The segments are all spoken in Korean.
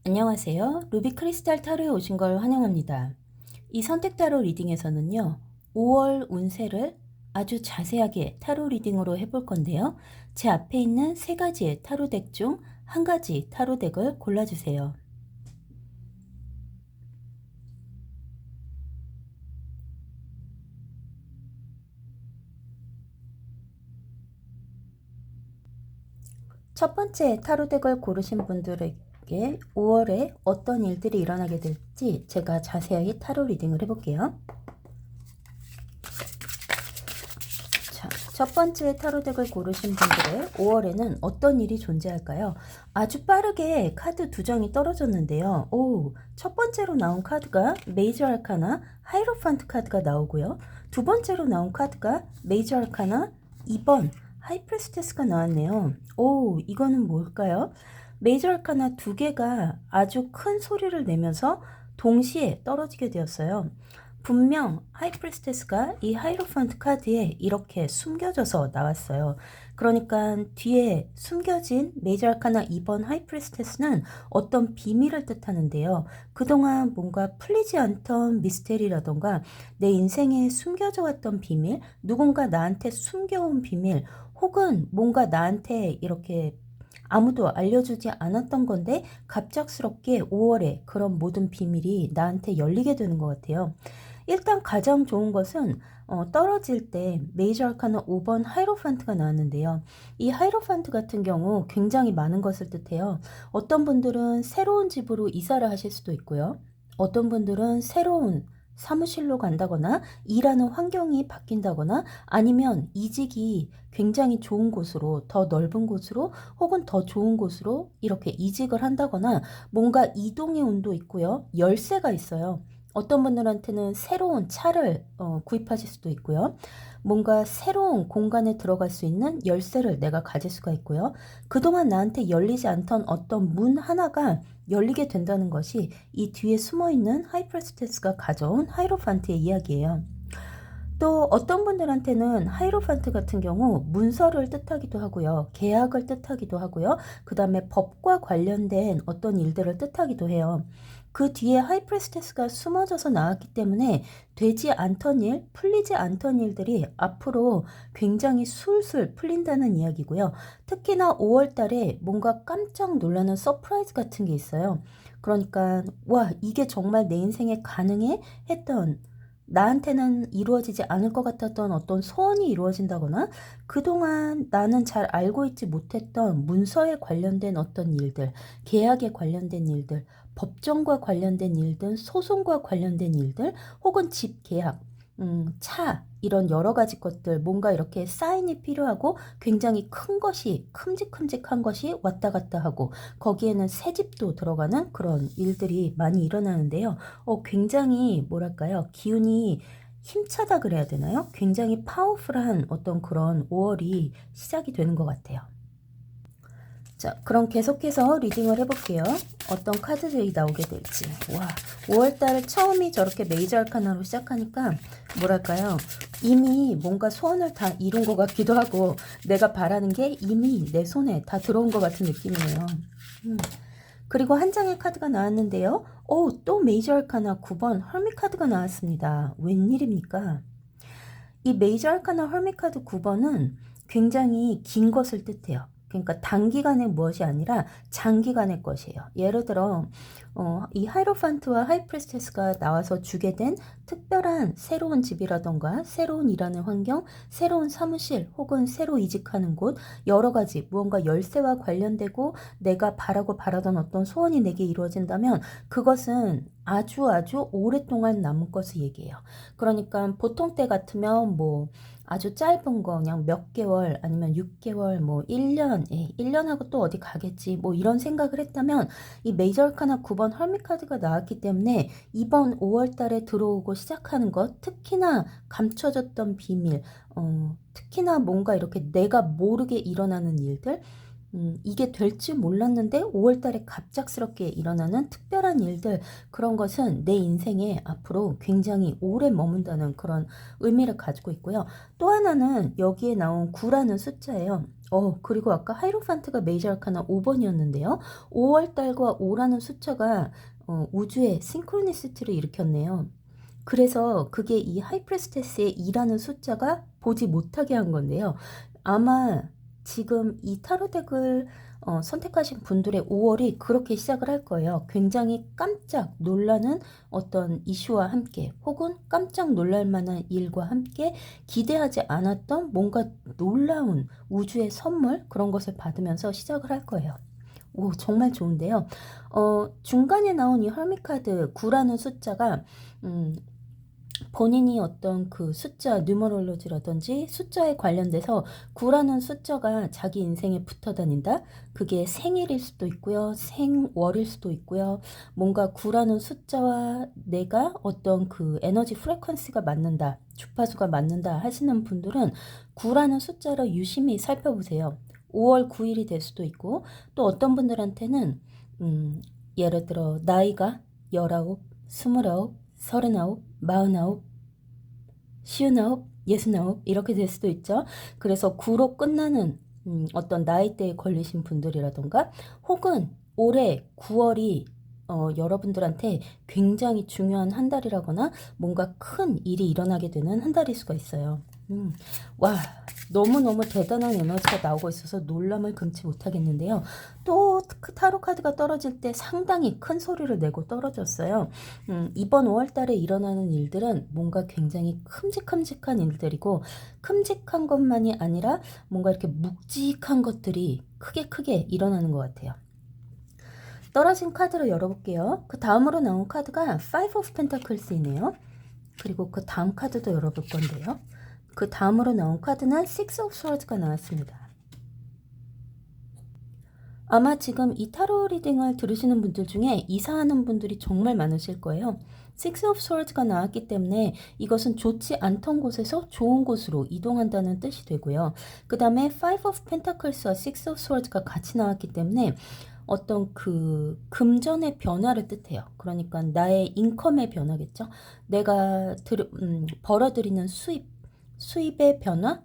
안녕하세요. 루비 크리스탈 타로에 오신 걸 환영합니다. 이 선택 타로 리딩에서는요, 5월 운세를 아주 자세하게 타로 리딩으로 해볼 건데요. 제 앞에 있는 세 가지의 타로 덱 중 한 가지 타로 덱을 골라주세요. 첫 번째 타로 덱을 고르신 분들에게 5월에 어떤 일들이 일어나게 될지 제가 자세하게 타로 리딩을 해볼게요. 자, 첫 번째 타로 덱을 고르신 분들의 5월에는 어떤 일이 존재할까요? 아주 빠르게 카드 두 장이 떨어졌는데요. 첫 번째로 나온 카드가 메이저 아르카나 하이로판트 카드가 나오고요. 두 번째로 나온 카드가 메이저 아르카나 2번 하이프리스테스가 나왔네요. 이거는 뭘까요? 메이저 아르카나 두 개가 아주 큰 소리를 내면서 동시에 떨어지게 되었어요. 분명 하이프리스테스가 이 하이로판트 카드에 이렇게 숨겨져서 나왔어요. 그러니까 뒤에 숨겨진 메이저 아르카나 2번 하이프리스테스는 어떤 비밀을 뜻하는데요. 그동안 뭔가 풀리지 않던 미스테리라던가 내 인생에 숨겨져 왔던 비밀, 누군가 나한테 숨겨온 비밀, 혹은 뭔가 나한테 이렇게 아무도 알려주지 않았던 건데 갑작스럽게 5월에 그런 모든 비밀이 나한테 열리게 되는 것 같아요. 일단 가장 좋은 것은 떨어질 때 메이저 아르카나 5번 하이로판트가 나왔는데요. 이 하이로판트 같은 경우 굉장히 많은 것을 뜻해요. 어떤 분들은 새로운 집으로 이사를 하실 수도 있고요. 어떤 분들은 새로운 사무실로 간다거나 일하는 환경이 바뀐다거나 아니면 이직이 굉장히 좋은 곳으로 더 넓은 곳으로 혹은 더 좋은 곳으로 이렇게 이직을 한다거나 뭔가 이동의 운도 있고요. 열쇠가 있어요. 어떤 분들한테는 새로운 차를 구입하실 수도 있고요. 뭔가 새로운 공간에 들어갈 수 있는 열쇠를 내가 가질 수가 있고요. 그동안 나한테 열리지 않던 어떤 문 하나가 열리게 된다는 것이 이 뒤에 숨어있는 하이퍼스테스가 가져온 하이로판트의 이야기예요. 또 어떤 분들한테는 하이로판트 같은 경우 문서를 뜻하기도 하고요. 계약을 뜻하기도 하고요. 그 다음에 법과 관련된 어떤 일들을 뜻하기도 해요. 그 뒤에 하이프리스테스가 숨어져서 나왔기 때문에 되지 않던 일, 풀리지 않던 일들이 앞으로 굉장히 술술 풀린다는 이야기고요. 특히나 5월 달에 뭔가 깜짝 놀라는 서프라이즈 같은 게 있어요. 그러니까 와, 이게 정말 내 인생에 가능해? 했던 나한테는 이루어지지 않을 것 같았던 어떤 소원이 이루어진다거나 그동안 나는 잘 알고 있지 못했던 문서에 관련된 어떤 일들, 계약에 관련된 일들, 법정과 관련된 일들, 소송과 관련된 일들, 혹은 집 계약, 차, 이런 여러 가지 것들, 뭔가 이렇게 사인이 필요하고 굉장히 큰 것이, 큼직큼직한 것이 왔다 갔다 하고 거기에는 새 집도 들어가는 그런 일들이 많이 일어나는데요. 굉장히 뭐랄까요? 기운이 힘차다 그래야 되나요? 굉장히 파워풀한 어떤 그런 5월이 시작이 되는 것 같아요. 자, 그럼 계속해서 리딩을 해볼게요. 어떤 카드들이 나오게 될지. 와, 5월달 처음이 저렇게 메이저 아르카나로 시작하니까 뭐랄까요? 이미 뭔가 소원을 다 이룬 것 같기도 하고 내가 바라는 게 이미 내 손에 다 들어온 것 같은 느낌이네요. 그리고 한 장의 카드가 나왔는데요. 또 메이저 아르카나 9번 헐밋 카드가 나왔습니다. 웬일입니까? 이 메이저 아르카나 헐밋 카드 9번은 굉장히 긴 것을 뜻해요. 그러니까 단기간의 무엇이 아니라 장기간의 것이에요. 예를 들어 이 하이로판트와 하이프리스테스가 나와서 주게 된 특별한 새로운 집이라던가 새로운 일하는 환경, 새로운 사무실 혹은 새로 이직하는 곳, 여러 가지 무언가 열쇠와 관련되고 내가 바라고 바라던 어떤 소원이 내게 이루어진다면 그것은 아주 아주 오랫동안 남은 것을 얘기해요. 그러니까 보통 때 같으면 뭐 아주 짧은 거 그냥 몇 개월 아니면 6개월 뭐 1년 1년하고 또 어디 가겠지 뭐 이런 생각을 했다면 이 메이저 아르카나 9번 헐밋 카드가 나왔기 때문에 이번 5월 달에 들어오고 시작하는 것 특히나 감춰졌던 비밀 특히나 뭔가 이렇게 내가 모르게 일어나는 일들 이게 될지 몰랐는데 5월 달에 갑작스럽게 일어나는 특별한 일들, 그런 것은 내 인생에 앞으로 굉장히 오래 머문다는 그런 의미를 가지고 있고요. 또 하나는 여기에 나온 9라는 숫자예요. 그리고 아까 하이로판트가 메이저 아카나 5번이었는데요. 5월달과 5라는 숫자가 우주의 싱크로니시티를 일으켰네요. 그래서 그게 이 하이프레스테스의 2라는 숫자가 보지 못하게 한 건데요. 아마 지금 이 타로덱을 선택하신 분들의 5월이 그렇게 시작을 할 거예요. 굉장히 깜짝 놀라는 어떤 이슈와 함께 혹은 깜짝 놀랄 만한 일과 함께 기대하지 않았던 뭔가 놀라운 우주의 선물 그런 것을 받으면서 시작을 할 거예요. 오, 정말 좋은데요. 중간에 나온 이 hermit카드 9라는 숫자가 본인이 어떤 그 숫자 뉴머롤로지라든지 숫자에 관련돼서 9라는 숫자가 자기 인생에 붙어 다닌다. 그게 생일일 수도 있고요. 생월일 수도 있고요. 뭔가 9라는 숫자와 내가 어떤 그 에너지 프레퀀시가 맞는다. 주파수가 맞는다 하시는 분들은 9라는 숫자를 유심히 살펴보세요. 5월 9일이 될 수도 있고 또 어떤 분들한테는 예를 들어 나이가 19, 29, 39, 49, 59, 69 이렇게 될 수도 있죠. 그래서 9로 끝나는 어떤 나이대에 걸리신 분들이라던가 혹은 올해 9월이 여러분들한테 굉장히 중요한 한 달이라거나 뭔가 큰 일이 일어나게 되는 한 달일 수가 있어요. 와, 너무너무 대단한 에너지가 나오고 있어서 놀람을 금치 못하겠는데요. 또 그 타로 카드가 떨어질 때 상당히 큰 소리를 내고 떨어졌어요. 이번 5월 달에 일어나는 일들은 뭔가 굉장히 큼직큼직한 일들이고 큼직한 것만이 아니라 뭔가 이렇게 묵직한 것들이 크게 일어나는 것 같아요. 떨어진 카드를 열어볼게요. 그 다음으로 나온 카드가 Five of Pentacles이네요. 그리고 그 다음 카드도 열어볼 건데요. 그 다음으로 나온 카드는 Six of Swords가 나왔습니다. 아마 지금 이 타로 리딩을 들으시는 분들 중에 이사하는 분들이 정말 많으실 거예요. Six of Swords가 나왔기 때문에 이것은 좋지 않던 곳에서 좋은 곳으로 이동한다는 뜻이 되고요. 그 다음에 Five of Pentacles와 Six of Swords가 같이 나왔기 때문에 어떤 그 금전의 변화를 뜻해요. 그러니까 나의 인컴의 변화겠죠. 내가 벌어들이는 수입의 변화,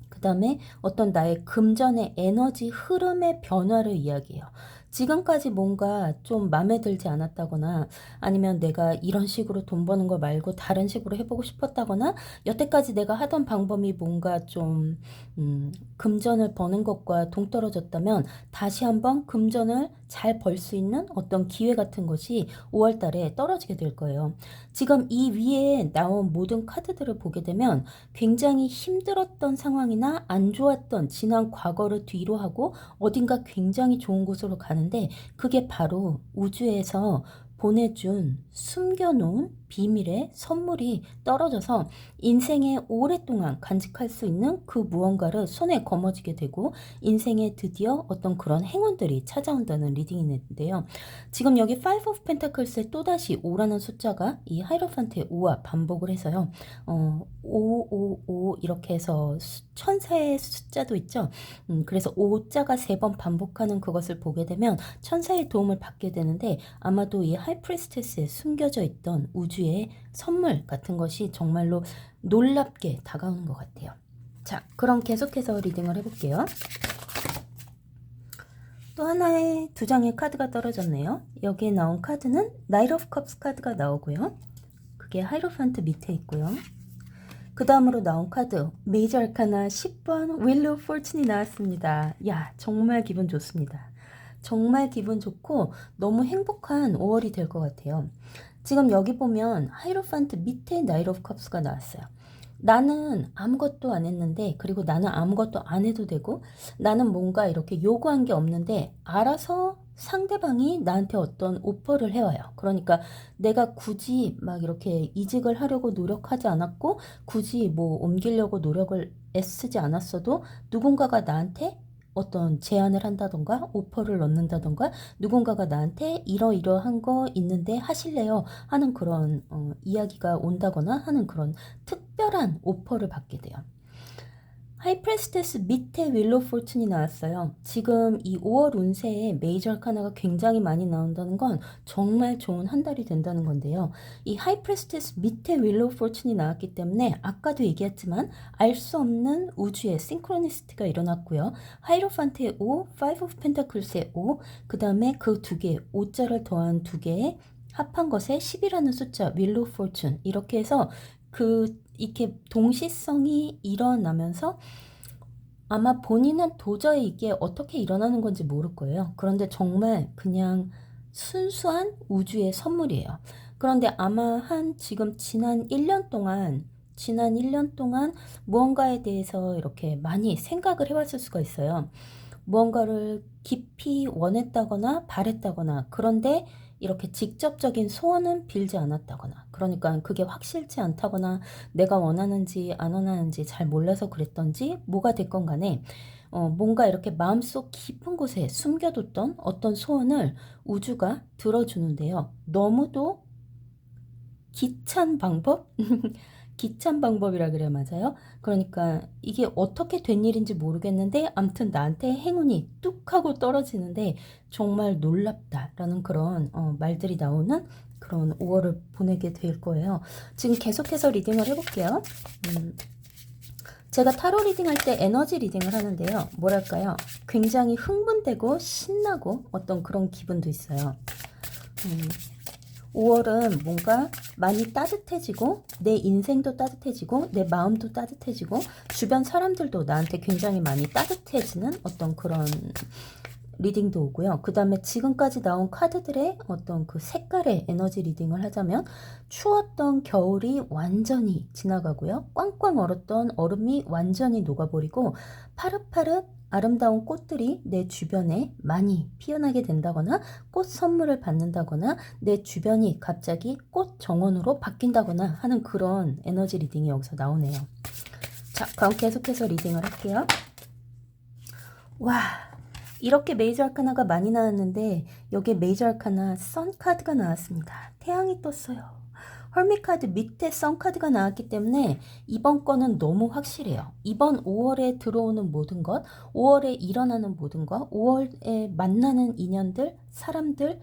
그 다음에 어떤 나의 금전의 에너지 흐름의 변화를 이야기해요. 지금까지 뭔가 좀 마음에 들지 않았다거나 아니면 내가 이런 식으로 돈 버는 거 말고 다른 식으로 해보고 싶었다거나 여태까지 내가 하던 방법이 뭔가 좀 금전을 버는 것과 동떨어졌다면 다시 한번 금전을 잘 벌 수 있는 어떤 기회 같은 것이 5월 달에 떨어지게 될 거예요. 지금 이 위에 나온 모든 카드들을 보게 되면 굉장히 힘들었던 상황이나 안 좋았던 지난 과거를 뒤로 하고 어딘가 굉장히 좋은 곳으로 가는데 그게 바로 우주에서 보내준 숨겨놓은 비밀의 선물이 떨어져서 인생에 오랫동안 간직할 수 있는 그 무언가를 손에 거머쥐게 되고 인생에 드디어 어떤 그런 행운들이 찾아온다는 리딩인데요. 지금 여기 Five of Pentacles에 또다시 5라는 숫자가 이 하이로판트의 5와 반복을 해서요. 555 이렇게 해서 천사의 숫자도 있죠. 그래서 5자가 3번 반복하는 그것을 보게 되면 천사의 도움을 받게 되는데 아마도 이 하이프리스테스에 숨겨져 있던 우주의 선물 같은 것이 정말로 놀랍게 다가오는 것 같아요. 자, 그럼 계속해서 리딩을 해볼게요. 또 하나의 2장의 카드가 떨어졌네요. 여기에 나온 카드는 Knight of Cups 카드가 나오고요. 그게 하이로판트 밑에 있고요. 그 다음으로 나온 카드 메이저 아카나 10번 Wheel of Fortune이 나왔습니다. 야, 정말 기분 좋습니다. 정말 기분 좋고 너무 행복한 5월이 될 것 같아요. 지금 여기 보면 하이로판트 밑에 Knight of Cups가 나왔어요. 나는 아무것도 안 했는데 그리고 나는 아무것도 안 해도 되고 나는 뭔가 이렇게 요구한 게 없는데 알아서 상대방이 나한테 어떤 오퍼를 해와요. 그러니까 내가 굳이 막 이렇게 이직을 하려고 노력하지 않았고 굳이 뭐 옮기려고 노력을 애쓰지 않았어도 누군가가 나한테 어떤 제안을 한다던가 오퍼를 넣는다던가 누군가가 나한테 이러이러한 거 있는데 하실래요? 하는 그런 이야기가 온다거나 하는 그런 특별한 오퍼를 받게 돼요. 하이프레스테스 밑에 윌로우 포춘이 나왔어요. 지금 이 5월 운세에 메이저 아카나가 굉장히 많이 나온다는 건 정말 좋은 한 달이 된다는 건데요. 이 하이프레스테스 밑에 윌로우 포춘이 나왔기 때문에 아까도 얘기했지만 알 수 없는 우주의 싱크로니시티가 일어났고요. 하이로판트의 5, 5 오브 펜타클스의 5, 그 다음에 그 두 개, 5자를 더한 두 개의 합한 것에 10이라는 숫자, 윌로우 포춘, 이렇게 해서 이렇게 동시성이 일어나면서 아마 본인은 도저히 이게 어떻게 일어나는 건지 모를 거예요. 그런데 정말 그냥 순수한 우주의 선물이에요. 그런데 아마 지금 지난 1년 동안 무언가에 대해서 이렇게 많이 생각을 해왔을 수가 있어요. 무언가를 깊이 원했다거나 바랬다거나, 그런데 이렇게 직접적인 소원은 빌지 않았다거나, 그러니까 그게 확실치 않다거나 내가 원하는지 안 원하는지 잘 몰라서 그랬던지 뭐가 됐건 간에 뭔가 이렇게 마음속 깊은 곳에 숨겨뒀던 어떤 소원을 우주가 들어주는데요. 너무도 기찬 방법? 기찬 방법이라 그래야 맞아요? 그러니까 이게 어떻게 된 일인지 모르겠는데 암튼 나한테 행운이 뚝 하고 떨어지는데 정말 놀랍다라는 그런 말들이 나오는 그런 5월을 보내게 될 거예요. 지금 계속해서 리딩을 해볼게요. 제가 타로 리딩할 때 에너지 리딩을 하는데요. 뭐랄까요? 굉장히 흥분되고 신나고 어떤 그런 기분도 있어요. 5월은 뭔가 많이 따뜻해지고 내 인생도 따뜻해지고 내 마음도 따뜻해지고 주변 사람들도 나한테 굉장히 많이 따뜻해지는 어떤 그런 리딩도 오고요. 그 다음에 지금까지 나온 카드들의 어떤 그 색깔의 에너지 리딩을 하자면 추웠던 겨울이 완전히 지나가고요. 꽝꽝 얼었던 얼음이 완전히 녹아버리고 파릇파릇 아름다운 꽃들이 내 주변에 많이 피어나게 된다거나 꽃 선물을 받는다거나 내 주변이 갑자기 꽃 정원으로 바뀐다거나 하는 그런 에너지 리딩이 여기서 나오네요. 자, 그럼 계속해서 리딩을 할게요. 와, 이렇게 메이저 아카나가 많이 나왔는데 여기에 메이저 아카나 선 카드가 나왔습니다. 태양이 떴어요. 헐밋 카드 밑에 선 카드가 나왔기 때문에 이번 거는 너무 확실해요. 이번 5월에 들어오는 모든 것, 5월에 일어나는 모든 것, 5월에 만나는 인연들, 사람들,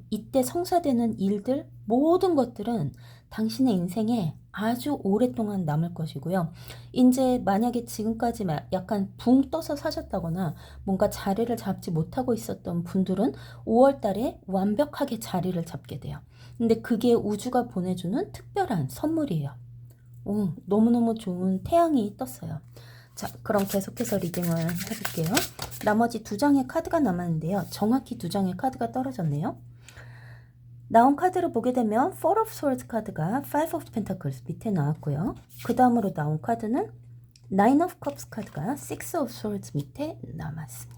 이때 성사되는 일들, 모든 것들은 당신의 인생에 아주 오랫동안 남을 것이고요. 이제 만약에 지금까지 약간 붕 떠서 사셨다거나 뭔가 자리를 잡지 못하고 있었던 분들은 5월 달에 완벽하게 자리를 잡게 돼요. 근데 그게 우주가 보내주는 특별한 선물이에요. 너무너무 좋은 태양이 떴어요. 자, 그럼 계속해서 리딩을 해볼게요. 나머지 두 장의 카드가 남았는데요. 정확히 두 장의 카드가 떨어졌네요. 나온 카드를 보게 되면 Four of Swords 카드가 Five of Pentacles 밑에 나왔고요. 그 다음으로 나온 카드는 Nine of Cups 카드가 Six of Swords 밑에 남았습니다.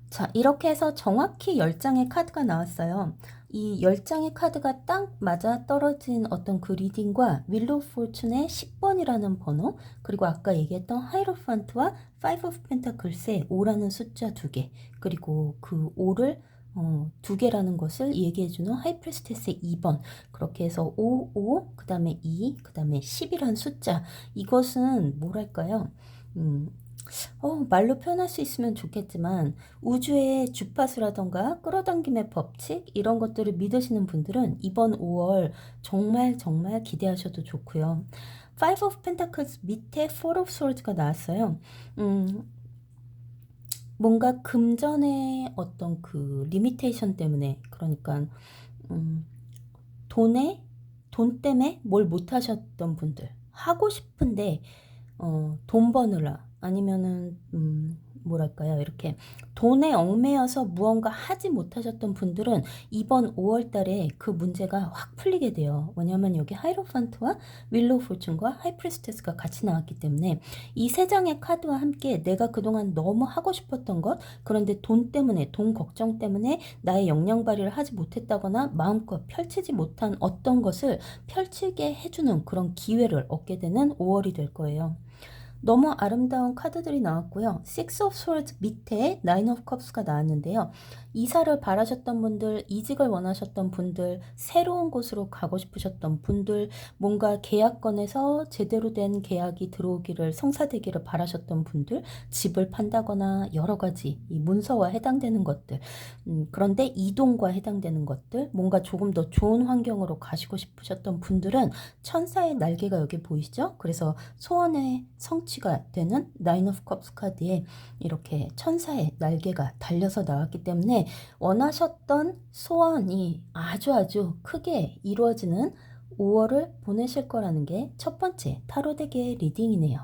자, 이렇게 해서 정확히 10장의 카드가 나왔어요. 이 10장의 카드가 딱 맞아 떨어진 어떤 그 리딩과 윌로우 포춘의 10번이라는 번호, 그리고 아까 얘기했던 하이로판트와 5 of Pentacles의 5라는 숫자 2개, 그리고 그 5를 2개라는 것을 얘기해주는 하이프레스테스의 2번, 그렇게 해서 5, 5, 그 다음에 2, 그 다음에 10이라는 숫자. 이것은 뭐랄까요? 말로 표현할 수 있으면 좋겠지만 우주의 주파수라던가 끌어당김의 법칙, 이런 것들을 믿으시는 분들은 이번 5월 정말 정말 기대하셔도 좋고요. Five of Pentacles 밑에 Four of Swords가 나왔어요. 뭔가 금전의 어떤 그 리미테이션 때문에, 그러니까 돈 때문에 뭘 못하셨던 분들, 하고 싶은데 돈 버느라, 아니면은 뭐랄까요, 이렇게 돈에 얽매여서 무언가 하지 못하셨던 분들은 이번 5월 달에 그 문제가 확 풀리게 돼요. 왜냐하면 여기 하이로판트와 윌로우 포춘과 하이프리스테스가 같이 나왔기 때문에 이 세 장의 카드와 함께 내가 그동안 너무 하고 싶었던 것, 그런데 돈 때문에, 돈 걱정 때문에 나의 역량 발휘를 하지 못했다거나 마음껏 펼치지 못한 어떤 것을 펼치게 해주는 그런 기회를 얻게 되는 5월이 될 거예요. 너무 아름다운 카드들이 나왔고요. Six of Swords 밑에 Nine of Cups가 나왔는데요. 이사를 바라셨던 분들, 이직을 원하셨던 분들, 새로운 곳으로 가고 싶으셨던 분들, 뭔가 계약건에서 제대로 된 계약이 들어오기를, 성사되기를 바라셨던 분들, 집을 판다거나 여러 가지 이 문서와 해당되는 것들, 그런데 이동과 해당되는 것들, 뭔가 조금 더 좋은 환경으로 가시고 싶으셨던 분들은 천사의 날개가 여기 보이시죠? 그래서 소원의 성취가 되는 나인 오브 컵스 카드에 이렇게 천사의 날개가 달려서 나왔기 때문에 원하셨던 소원이 아주 크게 이루어지는 5월을 보내실 거라는 게 첫 번째 타로 덱의 리딩이네요.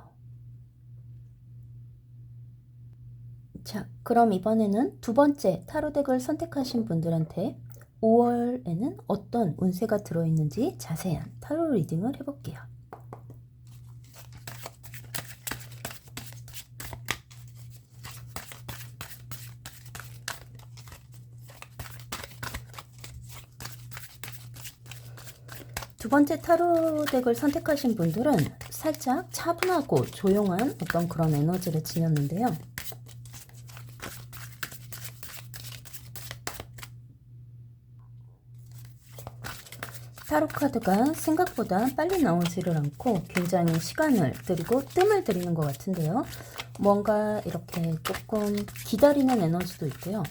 자, 그럼 이번에는 두 번째 타로 덱을 선택하신 분들한테 5월에는 어떤 운세가 들어있는지 자세한 타로 리딩을 해볼게요. 두 번째 타로 덱을 선택하신 분들은 살짝 차분하고 조용한 어떤 그런 에너지를 지녔는데요. 타로 카드가 생각보다 빨리 나오지를 않고 굉장히 시간을 들이고 뜸을 들이는 것 같은데요. 뭔가 이렇게 조금 기다리는 에너지도 있고요.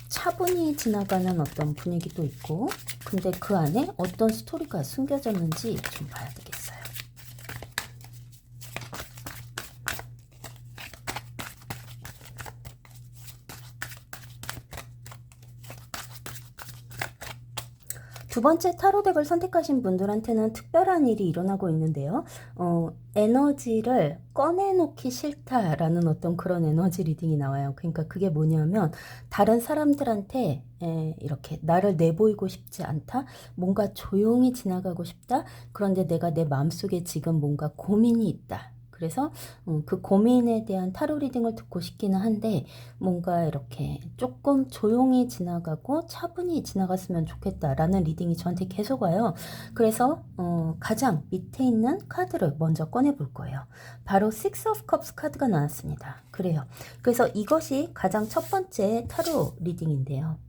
차분히 지나가는 어떤 분위기도 있고, 근데 그 안에 어떤 스토리가 숨겨졌는지 좀 봐야 되겠어요. 두 번째 타로 덱을 선택하신 분들한테는 특별한 일이 일어나고 있는데요. 에너지를 꺼내놓기 싫다라는 어떤 그런 에너지 리딩이 나와요. 그러니까 그게 뭐냐면 다른 사람들한테 이렇게 나를 내보이고 싶지 않다. 뭔가 조용히 지나가고 싶다. 그런데 내가 내 마음속에 지금 뭔가 고민이 있다. 그래서 그 고민에 대한 타로 리딩을 듣고 싶기는 한데 뭔가 이렇게 조금 조용히 지나가고 차분히 지나갔으면 좋겠다라는 리딩이 저한테 계속 와요. 그래서 가장 밑에 있는 카드를 먼저 꺼내 볼 거예요. 바로 Six of Cups 카드가 나왔습니다. 그래요. 그래서 이것이 가장 첫 번째 타로 리딩인데요.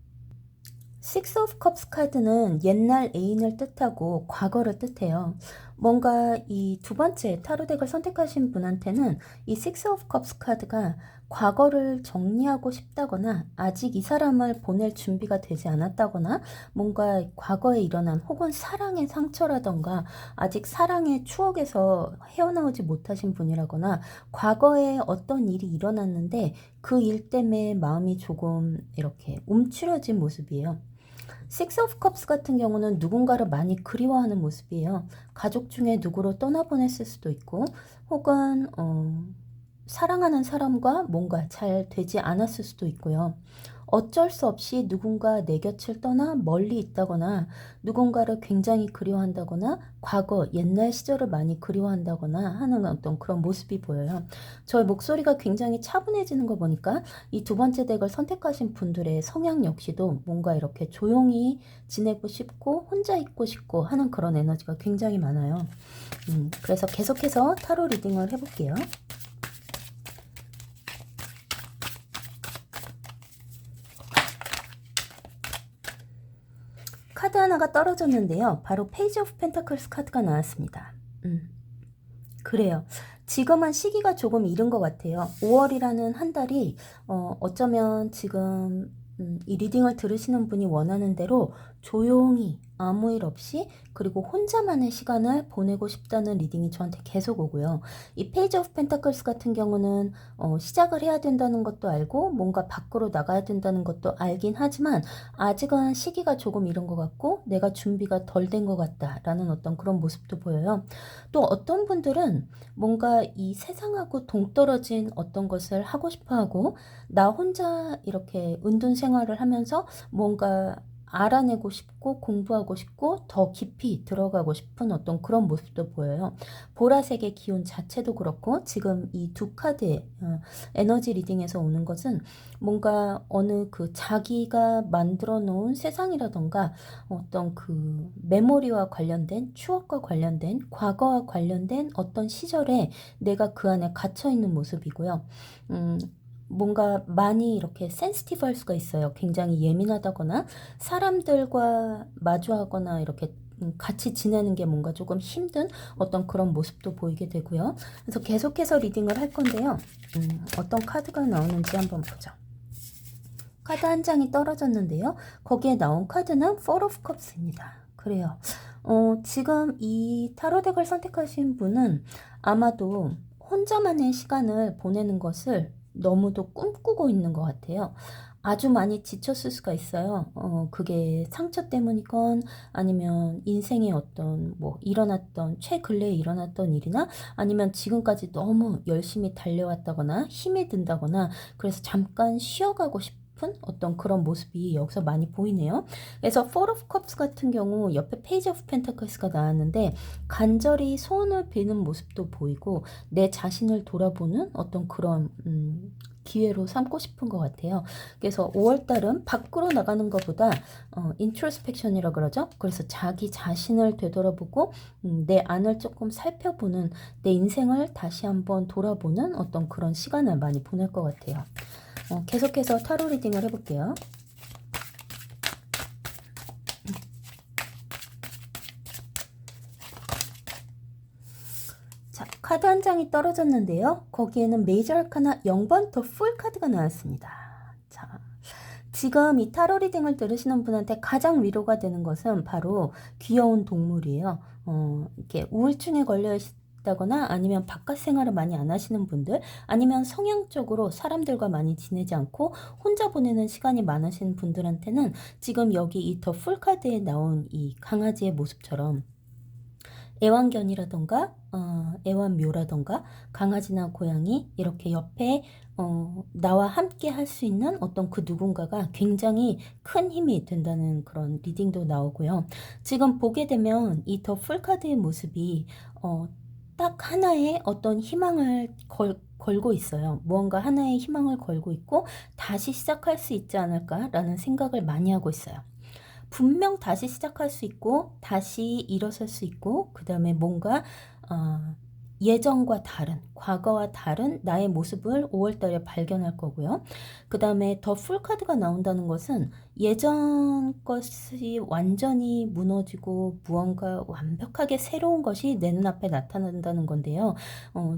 Six of Cups 카드는 옛날 애인을 뜻하고 과거를 뜻해요. 뭔가 이 두 번째 타로 덱을 선택하신 분한테는 이 Six of Cups 카드가 과거를 정리하고 싶다거나 아직 이 사람을 보낼 준비가 되지 않았다거나 뭔가 과거에 일어난 혹은 사랑의 상처라던가 아직 사랑의 추억에서 헤어나오지 못하신 분이라거나 과거에 어떤 일이 일어났는데 그 일 때문에 마음이 조금 이렇게 움츠러진 모습이에요. Six of Cups 같은 경우는 누군가를 많이 그리워하는 모습이에요. 가족 중에 누구로 떠나보냈을 수도 있고 혹은 사랑하는 사람과 뭔가 잘 되지 않았을 수도 있고요. 어쩔 수 없이 누군가 내 곁을 떠나 멀리 있다거나 누군가를 굉장히 그리워한다거나 과거 옛날 시절을 많이 그리워한다거나 하는 어떤 그런 모습이 보여요. 저의 목소리가 굉장히 차분해지는 거 보니까 이 두 번째 덱을 선택하신 분들의 성향 역시도 뭔가 이렇게 조용히 지내고 싶고 혼자 있고 싶고 하는 그런 에너지가 굉장히 많아요. 그래서 계속해서 타로 리딩을 해볼게요. 카드 하나가 떨어졌는데요. 바로 페이지 오브 펜타클스 카드가 나왔습니다. 그래요. 지금은 시기가 조금 이른 것 같아요. 5월이라는 한 달이 어쩌면 지금 이 리딩을 들으시는 분이 원하는 대로 조용히 아무 일 없이 그리고 혼자만의 시간을 보내고 싶다는 리딩이 저한테 계속 오고요. 이 페이지 오브 펜타클스 같은 경우는 시작을 해야 된다는 것도 알고 뭔가 밖으로 나가야 된다는 것도 알긴 하지만 아직은 시기가 조금 이른 것 같고 내가 준비가 덜 된 것 같다라는 어떤 그런 모습도 보여요. 또 어떤 분들은 뭔가 이 세상하고 동떨어진 어떤 것을 하고 싶어 하고 나 혼자 이렇게 은둔 생활을 하면서 뭔가 알아내고 싶고 공부하고 싶고 더 깊이 들어가고 싶은 어떤 그런 모습도 보여요. 보라색의 기운 자체도 그렇고 지금 이 두 카드의 에너지 리딩에서 오는 것은 뭔가 어느 그 자기가 만들어 놓은 세상이라던가 어떤 그 메모리와 관련된 추억과 관련된 과거와 관련된 어떤 시절에 내가 그 안에 갇혀 있는 모습이고요. 뭔가 많이 이렇게 센시티브할 수가 있어요. 굉장히 예민하다거나 사람들과 마주하거나 이렇게 같이 지내는 게 뭔가 조금 힘든 어떤 그런 모습도 보이게 되고요. 그래서 계속해서 리딩을 할 건데요. 어떤 카드가 나오는지 한번 보죠. 카드 한 장이 떨어졌는데요. 거기에 나온 카드는 Four of Cups입니다. 그래요. 지금 이 타로 덱을 선택하신 분은 아마도 혼자만의 시간을 보내는 것을 너무도 꿈꾸고 있는 것 같아요. 아주 많이 지쳤을 수가 있어요. 그게 상처 때문이건 아니면 인생의 어떤 뭐 일어났던 최근래에 일어났던 일이나 아니면 지금까지 너무 열심히 달려왔다거나 힘이 든다거나 그래서 잠깐 쉬어가고 싶은 어떤 그런 모습이 여기서 많이 보이네요. 그래서 Four of Cups 같은 경우 옆에 Page of Pentakles가 나왔는데 간절히 소원을 비는 모습도 보이고 내 자신을 돌아보는 어떤 그런 기회로 삼고 싶은 것 같아요. 그래서 5월달은 밖으로 나가는 것보다 인트로스펙션이라 그러죠. 그래서 자기 자신을 되돌아보고 내 안을 조금 살펴보는 내 인생을 다시 한번 돌아보는 어떤 그런 시간을 많이 보낼 것 같아요. 계속해서 타로 리딩을 해볼게요. 자, 카드 한 장이 떨어졌는데요. 거기에는 메이저 아카나 0번 더 풀 카드가 나왔습니다. 자, 지금 이 타로 리딩을 들으시는 분한테 가장 위로가 되는 것은 바로 귀여운 동물이에요. 이렇게 우울증에 걸려 있다거나 아니면 바깥 생활을 많이 안 하시는 분들 아니면 성향적으로 사람들과 많이 지내지 않고 혼자 보내는 시간이 많으신 분들한테는 지금 여기 이 더 풀 카드에 나온 이 강아지의 모습처럼 애완견이라던가 애완묘라던가 강아지나 고양이 이렇게 옆에 나와 함께 할 수 있는 어떤 그 누군가가 굉장히 큰 힘이 된다는 그런 리딩도 나오고요. 지금 보게 되면 이 더 풀카드의 모습이 딱 하나의 어떤 희망을 걸고 있어요. 무언가 하나의 희망을 걸고 있고 다시 시작할 수 있지 않을까라는 생각을 많이 하고 있어요. 분명 다시 시작할 수 있고 다시 일어설 수 있고 그 다음에 뭔가 예전과 다른 과거와 다른 나의 모습을 5월달에 발견할 거고요. 그 다음에 더 풀카드가 나온다는 것은 예전 것이 완전히 무너지고 무언가 완벽하게 새로운 것이 내 눈앞에 나타난다는 건데요.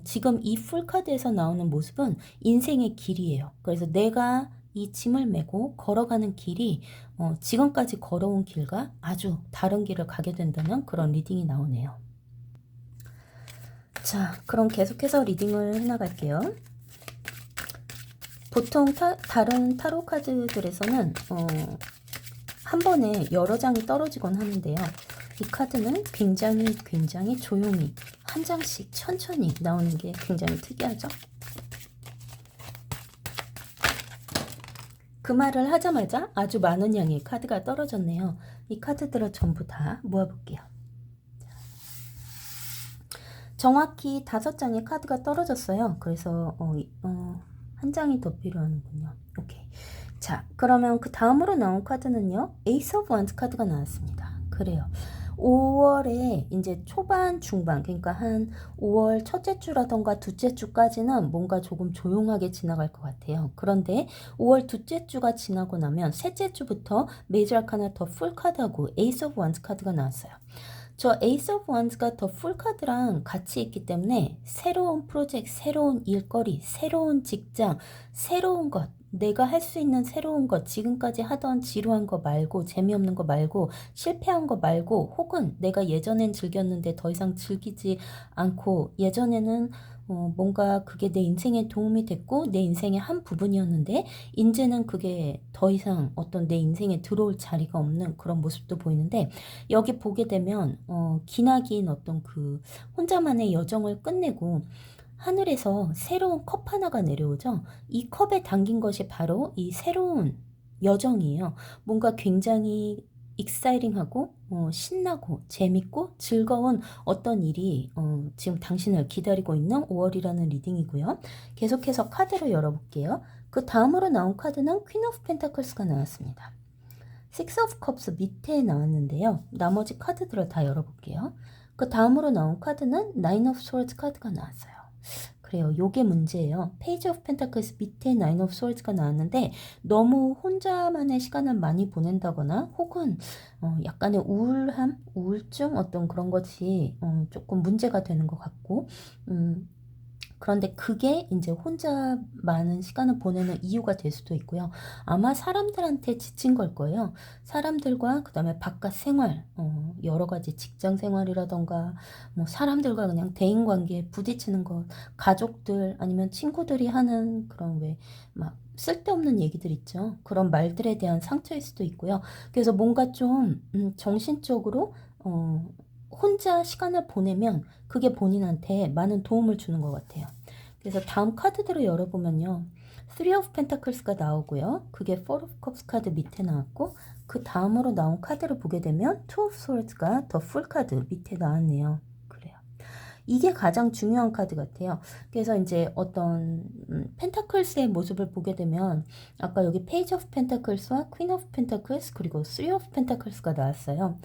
지금 이 풀카드에서 나오는 모습은 인생의 길이에요. 그래서 내가 이 짐을 메고 걸어가는 길이 지금까지 걸어온 길과 아주 다른 길을 가게 된다는 그런 리딩이 나오네요. 자, 그럼 계속해서 리딩을 해나갈게요. 보통 다른 타로 카드들에서는 한 번에 여러 장이 떨어지곤 하는데요. 이 카드는 굉장히 조용히 한 장씩 천천히 나오는 게 굉장히 특이하죠. 그 말을 하자마자 아주 많은 양의 카드가 떨어졌네요. 이 카드들을 전부 다 모아볼게요. 정확히 5장의 카드가 떨어졌어요. 그래서 한 장이 더 필요하는군요. 오케이. 자, 그러면 그 다음으로 나온 카드는요. 에이스 오브 원스 카드가 나왔습니다. 그래요. 5월에 이제 초반 중반 그러니까 한 5월 첫째 주라던가 둘째 주까지는 뭔가 조금 조용하게 지나갈 것 같아요. 그런데 5월 둘째 주가 지나고 나면 셋째 주부터 메이저 아카나 더 풀 카드하고 에이스 오브 원스 카드가 나왔어요. 저 에이스 오브 원스가 더 풀 카드랑 같이 있기 때문에 새로운 프로젝트, 새로운 일거리, 새로운 직장, 새로운 것 내가 할 수 있는 새로운 것, 지금까지 하던 지루한 거 말고, 재미없는 거 말고, 실패한 거 말고, 혹은 내가 예전엔 즐겼는데 더 이상 즐기지 않고, 예전에는 뭔가 그게 내 인생에 도움이 됐고, 내 인생의 한 부분이었는데, 이제는 그게 더 이상 어떤 내 인생에 들어올 자리가 없는 그런 모습도 보이는데, 여기 보게 되면, 기나긴 어떤 그 혼자만의 여정을 끝내고, 하늘에서 새로운 컵 하나가 내려오죠. 이 컵에 담긴 것이 바로 이 새로운 여정이에요. 뭔가 굉장히 익사이링하고 신나고 재밌고 즐거운 어떤 일이 지금 당신을 기다리고 있는 5월이라는 리딩이고요. 계속해서 카드를 열어볼게요. 그 다음으로 나온 카드는 퀸 오브 펜타클스가 나왔습니다. 식스 오브 컵스 밑에 나왔는데요. 나머지 카드들을 다 열어볼게요. 그 다음으로 나온 카드는 나인 오브 스워드 카드가 나왔어요. 그래요. 요게 문제예요. 페이지 오브 펜타클스 밑에 나인 오브 스워드가 나왔는데 너무 혼자만의 시간을 많이 보낸다거나 혹은 약간의 우울함, 우울증 어떤 그런 것이 조금 문제가 되는 것 같고 그런데 그게 이제 혼자 많은 시간을 보내는 이유가 될 수도 있고요. 아마 사람들한테 지친 걸 거예요. 사람들과 그다음에 바깥 생활, 여러 가지 직장 생활이라던가 뭐 사람들과 그냥 대인 관계에 부딪히는 것, 가족들 아니면 친구들이 하는 그런 왜 막 쓸데없는 얘기들 있죠. 그런 말들에 대한 상처일 수도 있고요. 그래서 뭔가 좀 정신적으로 혼자 시간을 보내면 그게 본인한테 많은 도움을 주는 것 같아요. 그래서 다음 카드들을 열어보면요. Three of Pentakles가 나오고요. 그게 Four of Cups 카드 밑에 나왔고 그 다음으로 나온 카드를 보게 되면 Two of Swords가 더 풀 카드 밑에 나왔네요. 그래요. 이게 가장 중요한 카드 같아요. 그래서 이제 어떤 펜타클스의 모습을 보게 되면 아까 여기 페이지 오브 펜타클스와 퀸 오브 펜타클스 그리고 쓰리 오브 펜타클스가 나왔어요.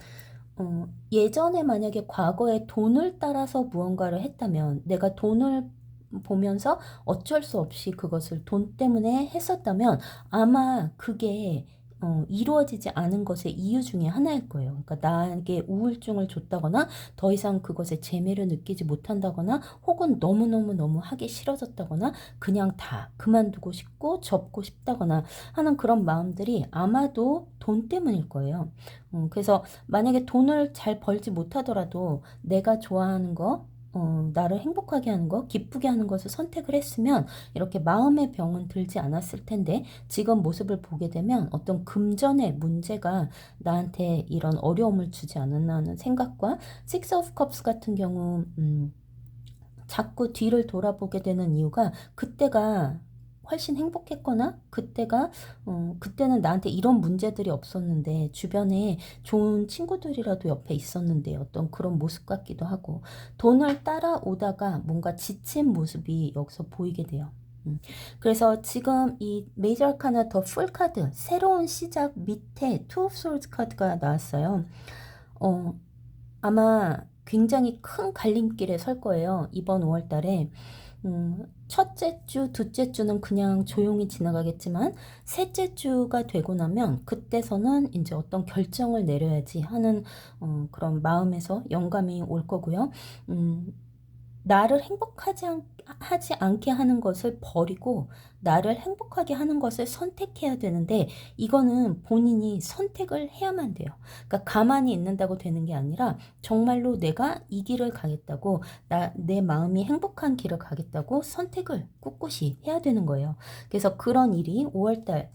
예전에 만약에 과거에 돈을 따라서 무언가를 했다면 내가 돈을 보면서 어쩔 수 없이 그것을 돈 때문에 했었다면 아마 그게 이루어지지 않은 것의 이유 중에 하나일 거예요. 그러니까 나에게 우울증을 줬다거나 더 이상 그것에 재미를 느끼지 못한다거나 혹은 너무너무 하기 싫어졌다거나 그냥 다 그만두고 싶고 접고 싶다거나 하는 그런 마음들이 아마도 돈 때문일 거예요. 그래서 만약에 돈을 잘 벌지 못하더라도 내가 좋아하는 거 나를 행복하게 하는 거, 기쁘게 하는 것을 선택을 했으면 이렇게 마음의 병은 들지 않았을 텐데 지금 모습을 보게 되면 어떤 금전의 문제가 나한테 이런 어려움을 주지 않았나 하는 생각과 Six of Cups 같은 경우 자꾸 뒤를 돌아보게 되는 이유가 그때가 훨씬 행복했거나 그때는 나한테 이런 문제들이 없었는데 주변에 좋은 친구들이라도 옆에 있었는데 어떤 그런 모습 같기도 하고 돈을 따라오다가 뭔가 지친 모습이 여기서 보이게 돼요. 그래서 지금 이 메이저 아카나 더 풀 카드 새로운 시작 밑에 투 오브 소울드 카드가 나왔어요. 아마 굉장히 큰 갈림길에 설 거예요. 이번 5월 달에. 첫째 주, 둘째 주는 그냥 조용히 지나가겠지만 셋째 주가 되고 나면 그때서는 이제 어떤 결정을 내려야지 하는 그런 마음에서 영감이 올 거고요. 나를 하지 않게 하는 것을 버리고 나를 행복하게 하는 것을 선택해야 되는데 이거는 본인이 선택을 해야만 돼요. 그러니까 가만히 있는다고 되는 게 아니라 정말로 내가 이 길을 가겠다고 내 마음이 행복한 길을 가겠다고 선택을 꿋꿋이 해야 되는 거예요. 그래서 그런 일이 5월달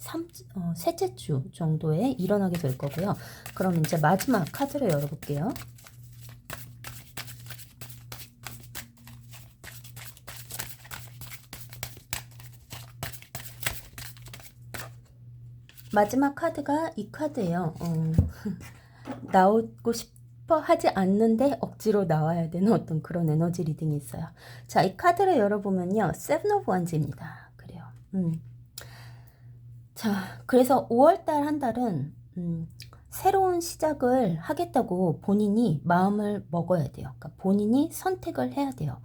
셋째 주 정도에 일어나게 될 거고요. 그럼 이제 마지막 카드를 열어볼게요. 마지막 카드가 이 카드예요. 나오고 싶어 하지 않는데 억지로 나와야 되는 어떤 그런 에너지 리딩이 있어요. 자, 이 카드를 열어보면요. 세븐 오브 원즈입니다. 그래요. 자, 그래서 5월달 한 달은 새로운 시작을 하겠다고 본인이 마음을 먹어야 돼요. 그러니까 본인이 선택을 해야 돼요.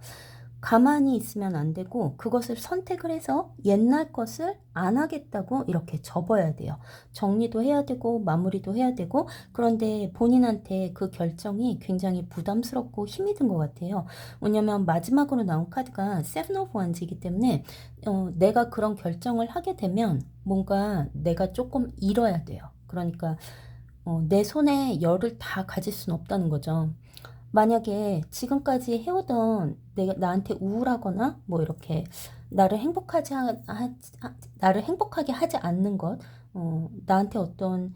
가만히 있으면 안 되고 그것을 선택을 해서 옛날 것을 안 하겠다고 이렇게 접어야 돼요. 정리도 해야 되고 마무리도 해야 되고 그런데 본인한테 그 결정이 굉장히 부담스럽고 힘이 든 것 같아요. 왜냐면 마지막으로 나온 카드가 세븐 오브 원즈이기 때문에 내가 그런 결정을 하게 되면 뭔가 내가 조금 잃어야 돼요. 그러니까 내 손에 열을 다 가질 수는 없다는 거죠. 만약에 지금까지 해오던 나한테 우울하거나 뭐 이렇게 나를 행복하게 하지 않는 것, 나한테 어떤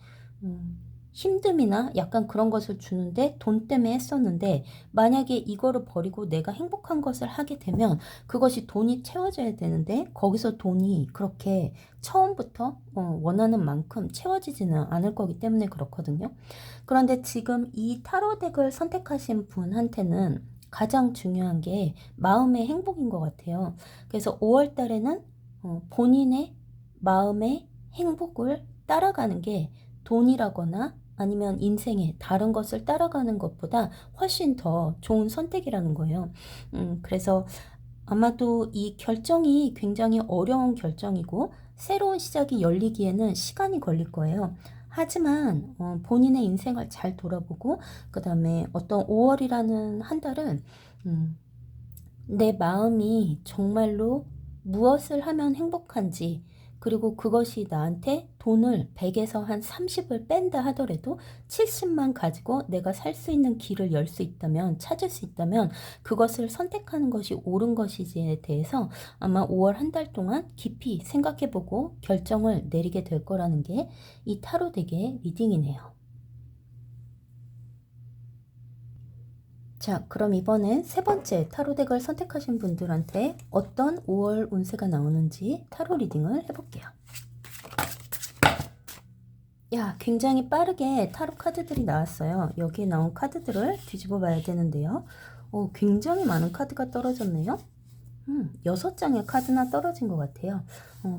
힘듦이나 약간 그런 것을 주는데 돈 때문에 했었는데 만약에 이거를 버리고 내가 행복한 것을 하게 되면 그것이 돈이 채워져야 되는데 거기서 돈이 그렇게 처음부터 원하는 만큼 채워지지는 않을 거기 때문에 그렇거든요. 그런데 지금 이 타로 덱을 선택하신 분한테는 가장 중요한 게 마음의 행복인 것 같아요. 그래서 5월 달에는 본인의 마음의 행복을 따라가는 게 돈이라거나 아니면 인생의 다른 것을 따라가는 것보다 훨씬 더 좋은 선택이라는 거예요. 그래서 아마도 이 결정이 굉장히 어려운 결정이고 새로운 시작이 열리기에는 시간이 걸릴 거예요. 하지만 본인의 인생을 잘 돌아보고 그 다음에 어떤 5월이라는 한 달은 음, 내 마음이 정말로 무엇을 하면 행복한지, 그리고 그것이 나한테 돈을 100에서 한 30을 뺀다 하더라도 70만 가지고 내가 살 수 있는 길을 열 수 있다면, 찾을 수 있다면 그것을 선택하는 것이 옳은 것이지에 대해서 아마 5월 한 달 동안 깊이 생각해보고 결정을 내리게 될 거라는 게 이 타로 덱의 리딩이네요. 자, 그럼 이번엔 세 번째 타로 덱을 선택하신 분들한테 어떤 5월 운세가 나오는지 타로 리딩을 해볼게요. 야, 굉장히 빠르게 타로 카드들이 나왔어요. 여기에 나온 카드들을 뒤집어 봐야 되는데요. 굉장히 많은 카드가 떨어졌네요. 6장의 카드나 떨어진 것 같아요.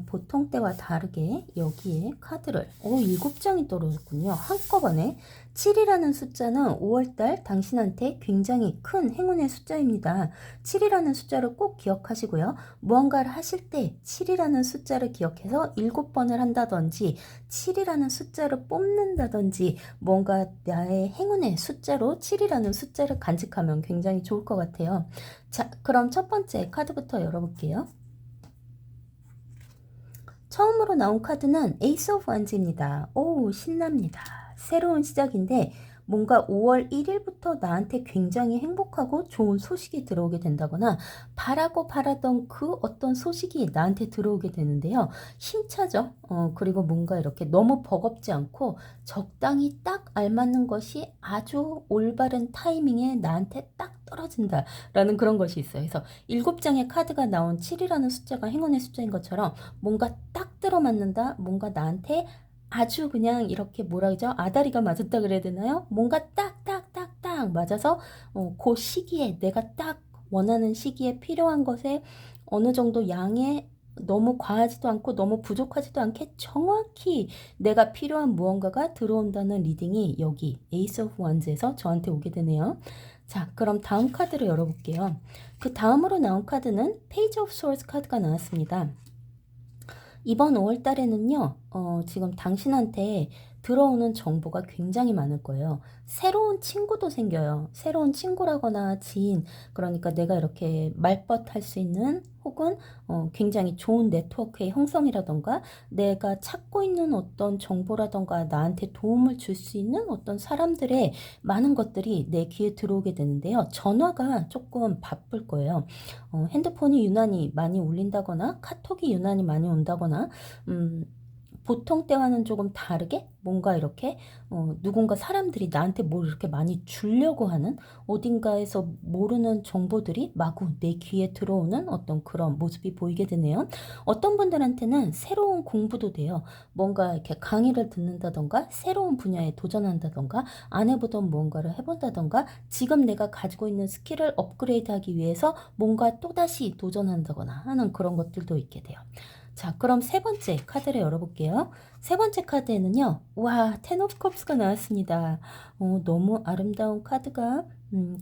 보통 때와 다르게 여기에 카드를 7장이 떨어졌군요. 한꺼번에 7이라는 숫자는 5월달 당신한테 굉장히 큰 행운의 숫자입니다. 7이라는 숫자를 꼭 기억하시고요. 무언가를 하실 때 7이라는 숫자를 기억해서 7번을 한다든지 7이라는 숫자를 뽑는다든지 뭔가 나의 행운의 숫자로 7이라는 숫자를 간직하면 굉장히 좋을 것 같아요. 자, 그럼 첫 번째 카드부터 열어볼게요. 처음으로 나온 카드는 에이스 오브 완즈입니다. 오, 신납니다. 새로운 시작인데 뭔가 5월 1일부터 나한테 굉장히 행복하고 좋은 소식이 들어오게 된다거나 바라고 바라던 그 어떤 소식이 나한테 들어오게 되는데요. 힘차죠. 그리고 뭔가 이렇게 너무 버겁지 않고 적당히 딱 알맞는 것이 아주 올바른 타이밍에 나한테 딱 떨어진다 라는 그런 것이 있어요. 그래서 7장의 카드가 나온 7이라는 숫자가 행운의 숫자인 것처럼 뭔가 딱 들어맞는다, 뭔가 나한테 아주 그냥 이렇게 뭐라 그러죠? 아다리가 맞았다 그래야 되나요? 뭔가 딱딱딱딱 맞아서 그 시기에 내가 딱 원하는 시기에 필요한 것에 어느 정도 양에 너무 과하지도 않고 너무 부족하지도 않게 정확히 내가 필요한 무언가가 들어온다는 리딩이 여기 에이스 오브 완즈에서 저한테 오게 되네요. 자, 그럼 다음 카드를 열어볼게요. 그 다음으로 나온 카드는 페이지 오브 소울스 카드가 나왔습니다. 이번 5월 달에는요, 지금 당신한테 들어오는 정보가 굉장히 많을 거예요. 새로운 친구도 생겨요. 새로운 친구라거나 지인, 그러니까 내가 이렇게 말벗할 수 있는 혹은 굉장히 좋은 네트워크의 형성이라던가 내가 찾고 있는 어떤 정보라던가 나한테 도움을 줄 수 있는 어떤 사람들의 많은 것들이 내 귀에 들어오게 되는데요. 전화가 조금 바쁠 거예요. 핸드폰이 유난히 많이 울린다거나 카톡이 유난히 많이 온다거나 보통 때와는 조금 다르게 뭔가 이렇게 누군가 사람들이 나한테 뭘 이렇게 많이 주려고 하는 어딘가에서 모르는 정보들이 마구 내 귀에 들어오는 어떤 그런 모습이 보이게 되네요. 어떤 분들한테는 새로운 공부도 돼요. 뭔가 이렇게 강의를 듣는다던가 새로운 분야에 도전한다던가 안 해보던 무언가를 해본다던가 지금 내가 가지고 있는 스킬을 업그레이드하기 위해서 뭔가 또다시 도전한다거나 하는 그런 것들도 있게 돼요. 자, 그럼 세 번째 카드를 열어볼게요. 세 번째 카드에는요, 와, 텐 오브 컵스가 나왔습니다. 너무 아름다운 카드가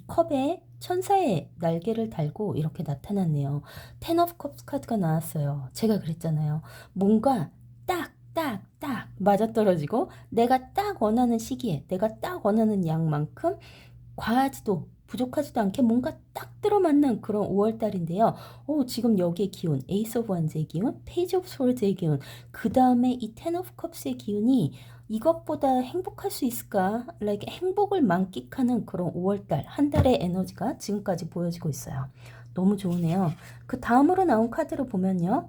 컵에 천사의 날개를 달고 이렇게 나타났네요. 텐 오브 컵스 카드가 나왔어요. 제가 그랬잖아요. 뭔가 딱 맞아떨어지고 내가 딱 원하는 시기에 내가 딱 원하는 양만큼 과하지도 부족하지도 않게 뭔가 딱 들어맞는 그런 5월달인데요. 지금 여기에 기운, 에이스 오브 완즈의 기운, 페이지 오브 소울드의 기운, 그 다음에 이 텐 오브 컵스의 기운이 이것보다 행복할 수 있을까? like 행복을 만끽하는 그런 5월달, 한 달의 에너지가 지금까지 보여지고 있어요. 너무 좋으네요. 그 다음으로 나온 카드를 보면요.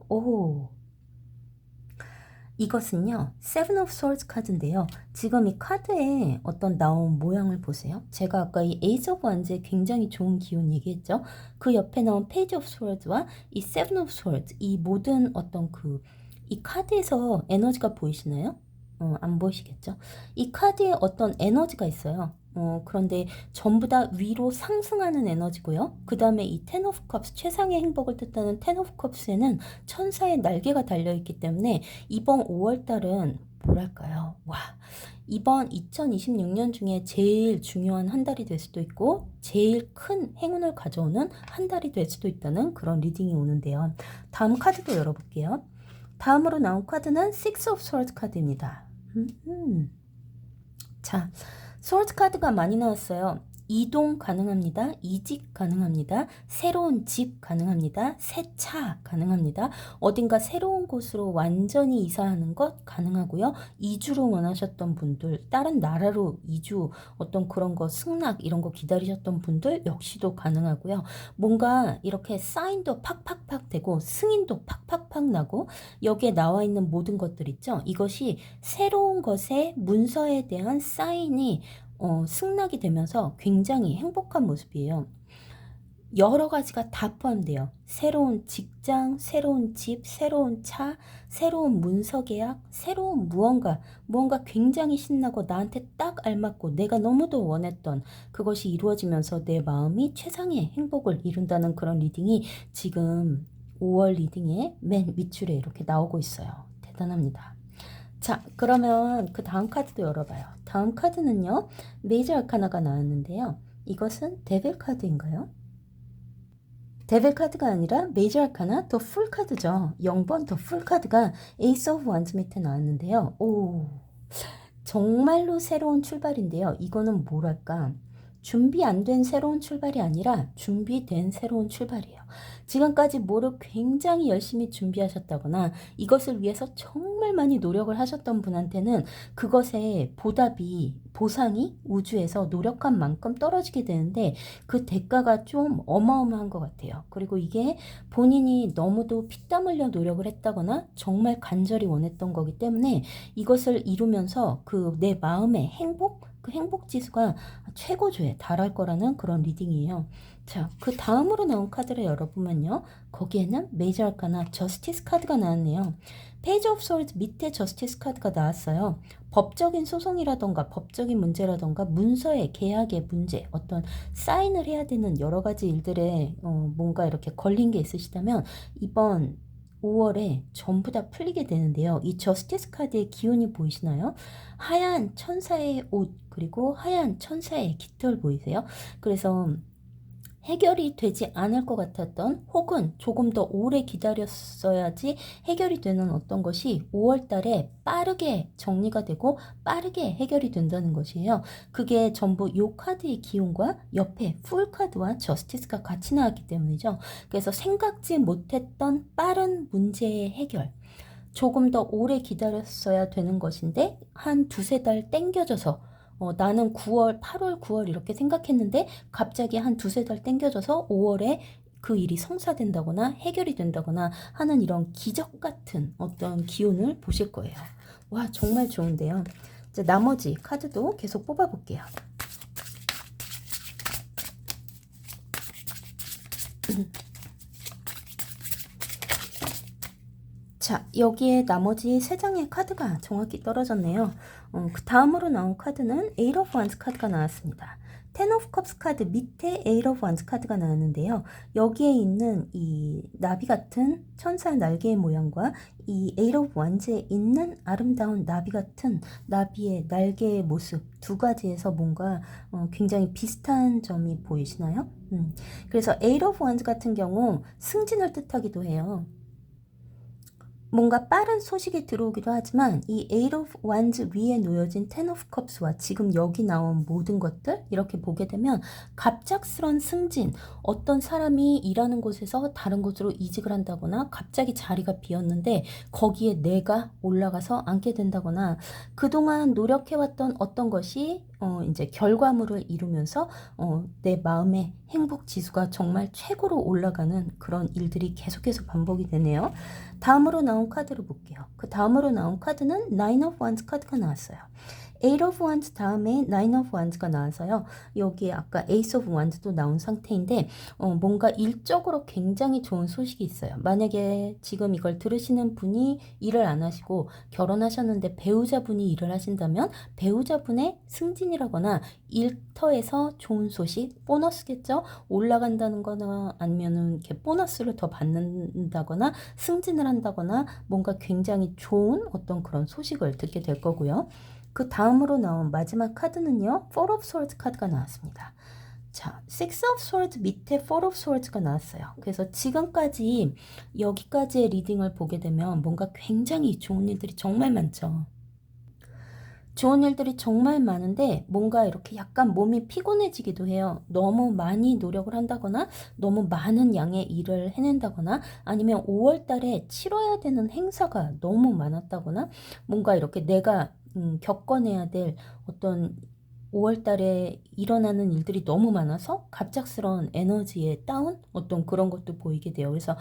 이것은요, 세븐 오브 스워드 카드인데요. 지금 이 카드에 어떤 나온 모양을 보세요. 제가 아까 이 에이스 오브 완즈의 굉장히 좋은 기운 얘기했죠. 그 옆에 나온 페이지 오브 스워드와 이 세븐 오브 스워드, 이 모든 어떤 이 카드에서 에너지가 보이시나요? 안 보이시겠죠? 이 카드에 어떤 에너지가 있어요. 그런데 전부 다 위로 상승하는 에너지고요. 그 다음에 이 텐 오브 컵스, 최상의 행복을 뜻하는 텐 오브 컵스에는 천사의 날개가 달려있기 때문에 이번 5월달은 뭐랄까요? 와, 이번 2026년 중에 제일 중요한 한 달이 될 수도 있고 제일 큰 행운을 가져오는 한 달이 될 수도 있다는 그런 리딩이 오는데요. 다음 카드도 열어볼게요. 다음으로 나온 카드는 Six of Swords 카드입니다. 자, 스워드 카드가 많이 나왔어요. 이동 가능합니다. 이직 가능합니다. 새로운 집 가능합니다. 새 차 가능합니다. 어딘가 새로운 곳으로 완전히 이사하는 것 가능하고요. 이주를 원하셨던 분들, 다른 나라로 이주, 어떤 그런 거 승낙 이런 거 기다리셨던 분들 역시도 가능하고요. 뭔가 이렇게 사인도 팍팍팍 되고 승인도 팍팍팍 나고 여기에 나와 있는 모든 것들 있죠. 이것이 새로운 것의 문서에 대한 사인이 승낙이 되면서 굉장히 행복한 모습이에요. 여러 가지가 다 포함돼요. 새로운 직장, 새로운 집, 새로운 차, 새로운 문서 계약, 새로운 무언가 굉장히 신나고 나한테 딱 알맞고 내가 너무도 원했던 그것이 이루어지면서 내 마음이 최상의 행복을 이룬다는 그런 리딩이 지금 5월 리딩의 맨 윗줄에 이렇게 나오고 있어요. 대단합니다. 자, 그러면 그 다음 카드도 열어봐요. 다음 카드는요, 메이저 아카나가 나왔는데요. 이것은 데빌 카드인가요? 데빌 카드가 아니라 메이저 아카나 더 풀 카드죠. 0번 더 풀 카드가 에이스 오브 완즈 밑에 나왔는데요. 오, 정말로 새로운 출발인데요. 이거는 뭐랄까, 준비 안 된 새로운 출발이 아니라 준비된 새로운 출발이에요. 지금까지 뭐를 굉장히 열심히 준비하셨다거나 이것을 위해서 정말 많이 노력을 하셨던 분한테는 그것의 보상이 우주에서 노력한 만큼 떨어지게 되는데 그 대가가 좀 어마어마한 것 같아요. 그리고 이게 본인이 너무도 피땀 흘려 노력을 했다거나 정말 간절히 원했던 거기 때문에 이것을 이루면서 그 내 마음의 행복, 그 행복 지수가 최고조에 달할 거라는 그런 리딩이에요. 자, 그 다음으로 나온 카드를 열어보면요. 거기에는 메이저 아카나 저스티스 카드가 나왔네요. 페이지 오브 소울드 밑에 저스티스 카드가 나왔어요. 법적인 소송이라던가 법적인 문제라던가 문서의 계약의 문제, 어떤 사인을 해야 되는 여러 가지 일들에 뭔가 이렇게 걸린 게 있으시다면 이번 5월에 전부 다 풀리게 되는데요. 이 저스티스 카드의 기운이 보이시나요? 하얀 천사의 옷, 그리고 하얀 천사의 깃털 보이세요? 그래서 해결이 되지 않을 것 같았던 혹은 조금 더 오래 기다렸어야지 해결이 되는 어떤 것이 5월 달에 빠르게 정리가 되고 빠르게 해결이 된다는 것이에요. 그게 전부 요 카드의 기운과 옆에 풀 카드와 저스티스가 같이 나왔기 때문이죠. 그래서 생각지 못했던 빠른 문제의 해결, 조금 더 오래 기다렸어야 되는 것인데 한 두세 달 땡겨져서 나는 9월, 8월, 9월 이렇게 생각했는데 갑자기 한 두세 달 땡겨져서 5월에 그 일이 성사된다거나 해결이 된다거나 하는 이런 기적 같은 어떤 기운을 보실 거예요. 와, 정말 좋은데요. 이제 나머지 카드도 계속 뽑아볼게요. 자, 여기에 나머지 3장의 카드가 정확히 떨어졌네요. 그 다음으로 나온 카드는 Eight of Wands 카드가 나왔습니다. Ten of Cups 카드 밑에 Eight of Wands 카드가 나왔는데요. 여기에 있는 이 나비 같은 천사 날개의 모양과 이 Eight of Wands에 있는 아름다운 나비 같은 나비의 날개의 모습 두 가지에서 뭔가 굉장히 비슷한 점이 보이시나요? 그래서 Eight of Wands 같은 경우 승진을 뜻하기도 해요. 뭔가 빠른 소식이 들어오기도 하지만 이 Eight of Wands 위에 놓여진 Ten of Cups와 지금 여기 나온 모든 것들 이렇게 보게 되면 갑작스런 승진, 어떤 사람이 일하는 곳에서 다른 곳으로 이직을 한다거나 갑자기 자리가 비었는데 거기에 내가 올라가서 앉게 된다거나 그동안 노력해왔던 어떤 것이 이제 결과물을 이루면서 내 마음의 행복 지수가 정말 최고로 올라가는 그런 일들이 계속해서 반복이 되네요. 다음으로 나온 카드를 볼게요. 그 다음으로 나온 카드는 Nine of Wands 카드가 나왔어요. Eight of Wands 다음에 Nine of Wands가 나와서요. 여기에 아까 Ace of Wands도 나온 상태인데 뭔가 일적으로 굉장히 좋은 소식이 있어요. 만약에 지금 이걸 들으시는 분이 일을 안 하시고 결혼하셨는데 배우자분이 일을 하신다면 배우자분의 승진이라거나 일터에서 좋은 소식, 보너스겠죠? 올라간다는 거나 아니면은 이렇게 보너스를 더 받는다거나 승진을 한다거나 뭔가 굉장히 좋은 어떤 그런 소식을 듣게 될 거고요. 그 다음으로 나온 마지막 카드는요. Four of Swords 카드가 나왔습니다. 자, Six of Swords 밑에 Four of Swords가 나왔어요. 그래서 지금까지 여기까지의 리딩을 보게 되면 뭔가 굉장히 좋은 일들이 정말 많죠. 좋은 일들이 정말 많은데 뭔가 이렇게 약간 몸이 피곤해지기도 해요. 너무 많이 노력을 한다거나 너무 많은 양의 일을 해낸다거나 아니면 5월 달에 치러야 되는 행사가 너무 많았다거나 뭔가 이렇게 내가 겪어내야 될 어떤 5월 달에 일어나는 일들이 너무 많아서 갑작스러운 에너지의 다운? 어떤 그런 것도 보이게 돼요. 그래서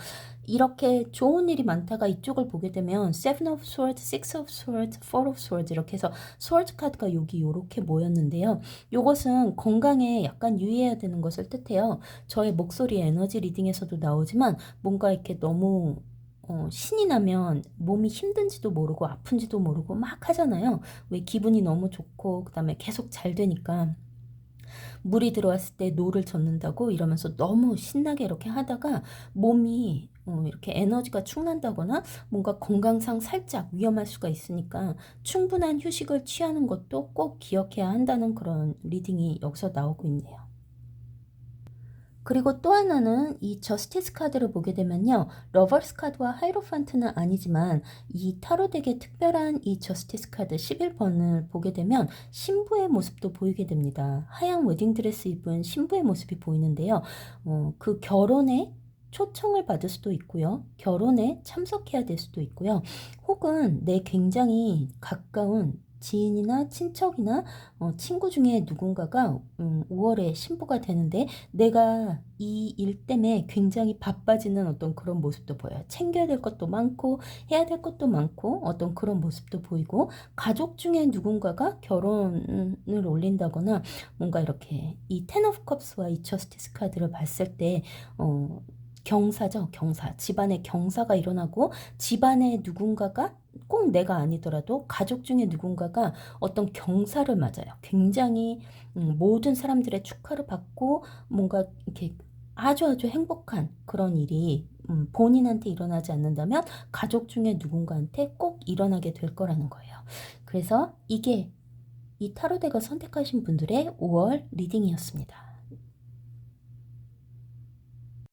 이렇게 좋은 일이 많다가 이쪽을 보게 되면 Seven of Swords, Six of Swords, Four of Swords 이렇게 해서 Swords 카드가 여기 이렇게 모였는데요. 이것은 건강에 약간 유의해야 되는 것을 뜻해요. 저의 목소리 에너지 리딩에서도 나오지만 뭔가 이렇게 너무 신이 나면 몸이 힘든지도 모르고 아픈지도 모르고 막 하잖아요. 왜 기분이 너무 좋고 그다음에 계속 잘 되니까 물이 들어왔을 때 노를 젓는다고 이러면서 너무 신나게 이렇게 하다가 몸이 이렇게 에너지가 축난다거나 뭔가 건강상 살짝 위험할 수가 있으니까 충분한 휴식을 취하는 것도 꼭 기억해야 한다는 그런 리딩이 여기서 나오고 있네요. 그리고 또 하나는 이 저스티스 카드를 보게 되면요. 러버스 카드와 하이로판트는 아니지만 이 타로 덱의 특별한 이 저스티스 카드 11번을 보게 되면 신부의 모습도 보이게 됩니다. 하얀 웨딩드레스 입은 신부의 모습이 보이는데요. 그 결혼에 초청을 받을 수도 있고요. 결혼에 참석해야 될 수도 있고요. 혹은 내 굉장히 가까운 지인이나 친척이나 친구 중에 누군가가 5월에 신부가 되는데 내가 이 일 때문에 굉장히 바빠지는 어떤 그런 모습도 보여요. 챙겨야 될 것도 많고 해야 될 것도 많고 어떤 그런 모습도 보이고 가족 중에 누군가가 결혼을 올린다거나 뭔가 이렇게 이 텐 오브 컵스와 이 저스티스 카드를 봤을 때 경사죠, 경사. 집안에 경사가 일어나고 집안에 누군가가 꼭 내가 아니더라도 가족 중에 누군가가 어떤 경사를 맞아요. 굉장히 모든 사람들의 축하를 받고 뭔가 이렇게 아주 행복한 그런 일이 본인한테 일어나지 않는다면 가족 중에 누군가한테 꼭 일어나게 될 거라는 거예요. 그래서 이게 이 타로덱을 선택하신 분들의 5월 리딩이었습니다.